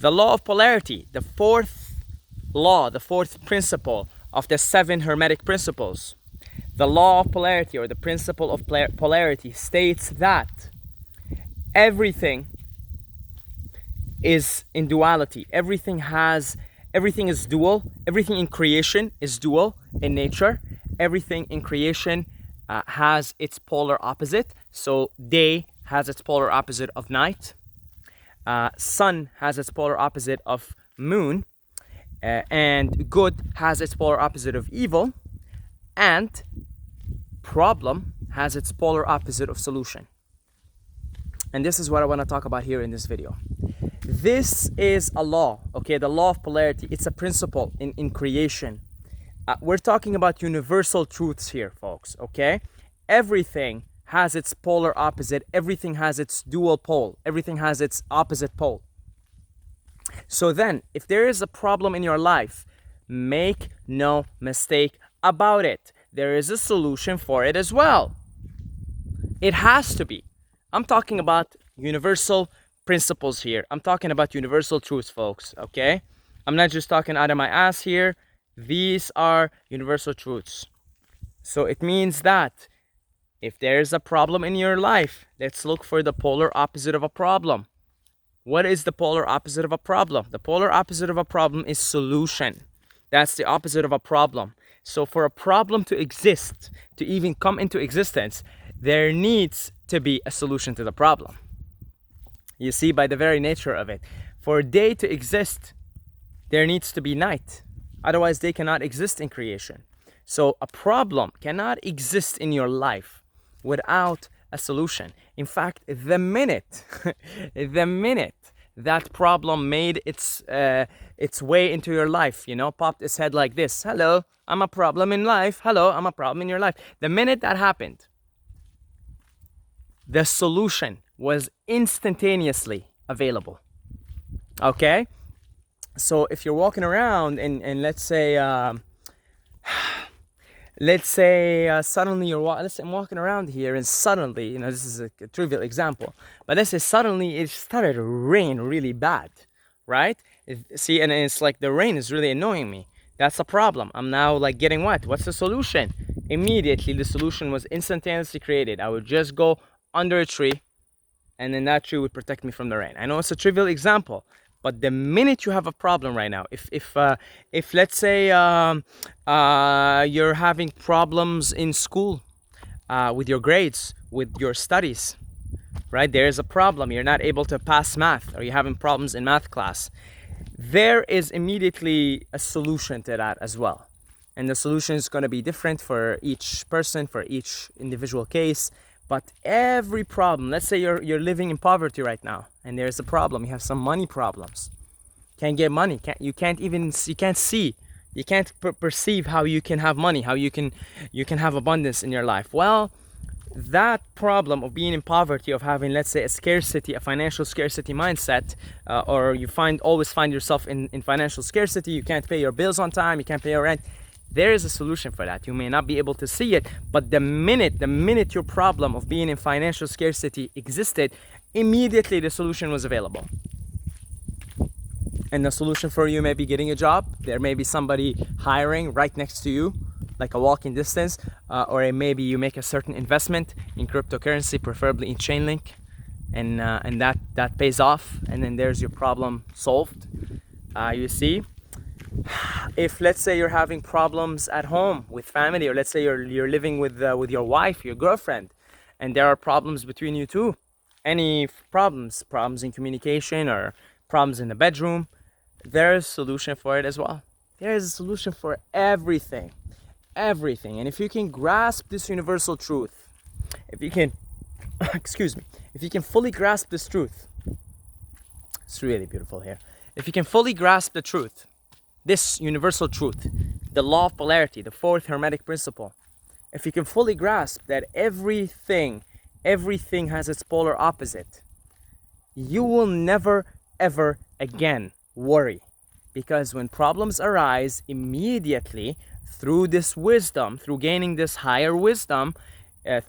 The law of polarity, the fourth law, the fourth principle of the 7 Hermetic principles. The law of polarity, or the principle of polarity, states that everything is in duality. Everything is dual. Everything in creation is dual in nature. Everything in creation has its polar opposite. So day has its polar opposite of night. Sun has its polar opposite of moon. And good has its polar opposite of evil. And problem has its polar opposite of solution. And this is what I want to talk about here in this video. This is a law, okay? The law of polarity. It's a principle in creation. We're talking about universal truths here, folks, okay? Everything has its polar opposite. Everything has its dual pole. Everything has its opposite pole. So then, if there is a problem in your life, make no mistake about it. There is a solution for it as well. It has to be. I'm talking about universal principles here. I'm talking about universal truths, folks, okay? I'm not just talking out of my ass here. These are universal truths. So it means that if there's a problem in your life, let's look for the polar opposite of a problem. What is the polar opposite of a problem? The polar opposite of a problem is solution. That's the opposite of a problem. So for a problem to exist, to even come into existence, there needs to be a solution to the problem. You see, by the very nature of it. For day to exist, there needs to be night. Otherwise, they cannot exist in creation. So a problem cannot exist in your life without a solution. In fact, the minute that problem made its way into your life, popped its head like this, hello, I'm a problem in life, hello, I'm a problem in your life. The minute that happened, the solution was instantaneously available. Okay? So if you're walking around and let's say suddenly let's say I'm walking around here and suddenly, this is a trivial example, but let's say suddenly it started to rain really bad, right? See, and it's like the rain is really annoying me. That's a problem. I'm now like getting wet. What's the solution? Immediately the solution was instantaneously created. I would just go under a tree, and then that tree would protect me from the rain. I know it's a trivial example, but the minute you have a problem right now, if let's say you're having problems in school with your grades, with your studies, right? There is a problem. You're not able to pass math, or you're having problems in math class. There is immediately a solution to that as well. And the solution is going to be different for each person, for each individual case. But every problem, let's say you're living in poverty right now, and there's a problem. You have some money problems. Can't get money. You can't see. You can't perceive how you can have money, how you can have abundance in your life. Well, that problem of being in poverty, of having, let's say, a financial scarcity mindset, or you always find yourself in financial scarcity. You can't pay your bills on time. You can't pay your rent. There is a solution for that. You may not be able to see it, but the minute your problem of being in financial scarcity existed, immediately the solution was available. And the solution for you may be getting a job. There may be somebody hiring right next to you, like a walking distance, or maybe you make a certain investment in cryptocurrency, preferably in Chainlink, and that pays off, and then there's your problem solved. You see. If let's say you're having problems at home with family, or let's say you're living with your wife, your girlfriend, and there are problems between you two, any problems in communication or problems in the bedroom, there's a solution for it as well. There is a solution for everything. And if you can grasp this universal truth, if you can fully grasp this truth, it's really beautiful here. If you can fully grasp the truth, this universal truth, the law of polarity, the fourth Hermetic principle, if you can fully grasp that everything has its polar opposite, you will never ever again worry. Because when problems arise, immediately through this wisdom, through gaining this higher wisdom,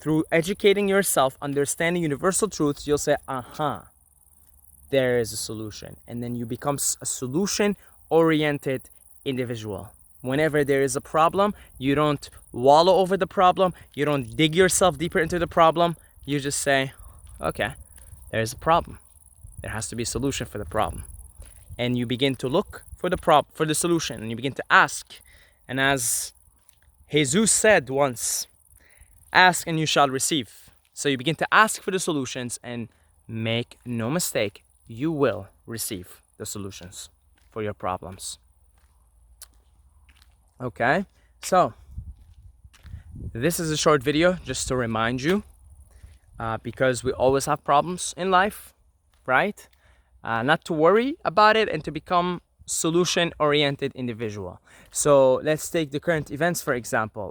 through educating yourself, understanding universal truths, you'll say, there is a solution. And then you become a solution-oriented individual. Whenever there is a problem, you don't wallow over the problem. You don't dig yourself deeper into the problem. You just say, okay, there's a problem. There has to be a solution for the problem. And you begin to look for the solution, and you begin to ask. And as Jesus said once, ask and you shall receive. So you begin to ask for the solutions, and make no mistake, you will receive the solutions for your problems. Okay, so this is a short video just to remind you, because we always have problems in life, right? Not to worry about it, and to become solution-oriented individual. So let's take the current events, for example.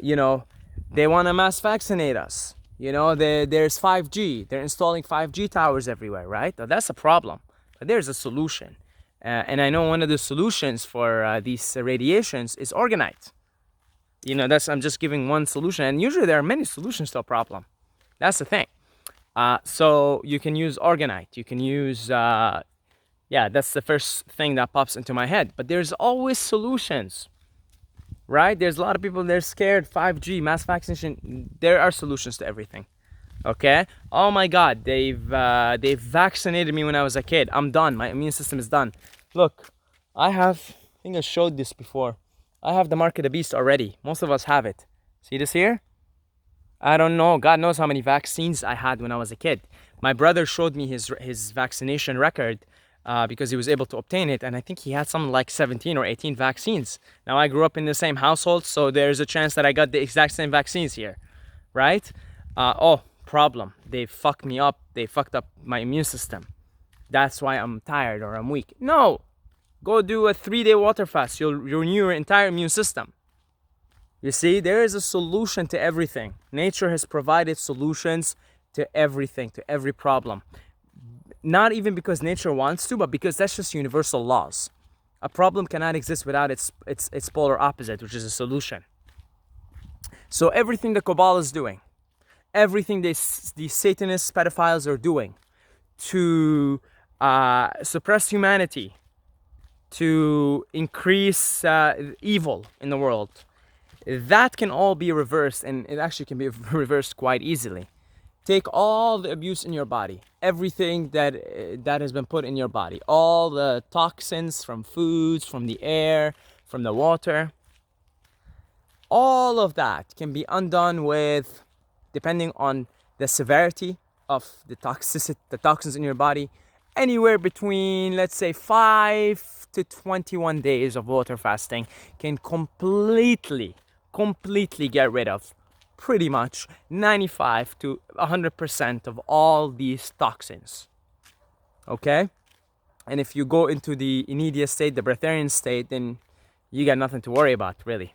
You know, they want to mass vaccinate us. You know, there's 5G. They're installing 5G towers everywhere, right? Now, that's a problem, but there's a solution. And I know one of the solutions for these radiations is orgonite. You know, I'm just giving one solution, and usually there are many solutions to a problem. That's the thing. So you can use orgonite. You can use, yeah, that's the first thing that pops into my head. But there's always solutions, right? There's a lot of people, they're scared. 5G, mass vaccination. There are solutions to everything. Okay. Oh my God, they've vaccinated me when I was a kid. I'm done. My immune system is done. Look, I think I showed this before. I have the mark of the beast already. Most of us have it. See this here? I don't know. God knows how many vaccines I had when I was a kid. My brother showed me his vaccination record because he was able to obtain it. And I think he had something like 17 or 18 vaccines. Now, I grew up in the same household, so there's a chance that I got the exact same vaccines here, right? Oh, problem. They fucked me up. They fucked up my immune system. That's why I'm tired or I'm weak. No. Go do a 3-day water fast. You'll renew your entire immune system. You see, there is a solution to everything. Nature has provided solutions to everything, to every problem. Not even because nature wants to, but because that's just universal laws. A problem cannot exist without its polar opposite, which is a solution. So everything the Cabal is doing, everything these Satanists, pedophiles are doing to suppress humanity, to increase evil in the world, that can all be reversed, and it actually can be reversed quite easily. Take all the abuse in your body, everything that has been put in your body, all the toxins from foods, from the air, from the water, all of that can be undone with, depending on the severity of the toxins in your body, anywhere between, let's say, 5 to 21 days of water fasting can completely get rid of pretty much 95 to 100% of all these toxins. Okay? And if you go into the immediate state, the breatharian state, then you got nothing to worry about, really.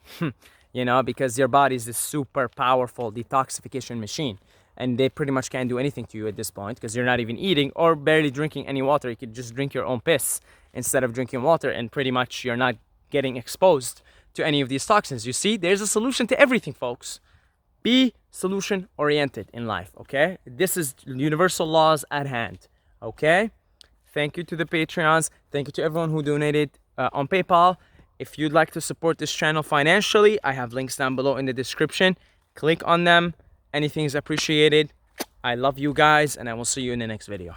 You know, because your body is this super powerful detoxification machine. And they pretty much can't do anything to you at this point, because you're not even eating or barely drinking any water. You could just drink your own piss instead of drinking water, and pretty much you're not getting exposed to any of these toxins. You see, there's a solution to everything, folks. Be solution oriented in life, okay? This is universal laws at hand, okay? Thank you to the Patreons. Thank you to everyone who donated on PayPal. If you'd like to support this channel financially, I have links down below in the description. Click on them. Anything is appreciated. I love you guys, and I will see you in the next video.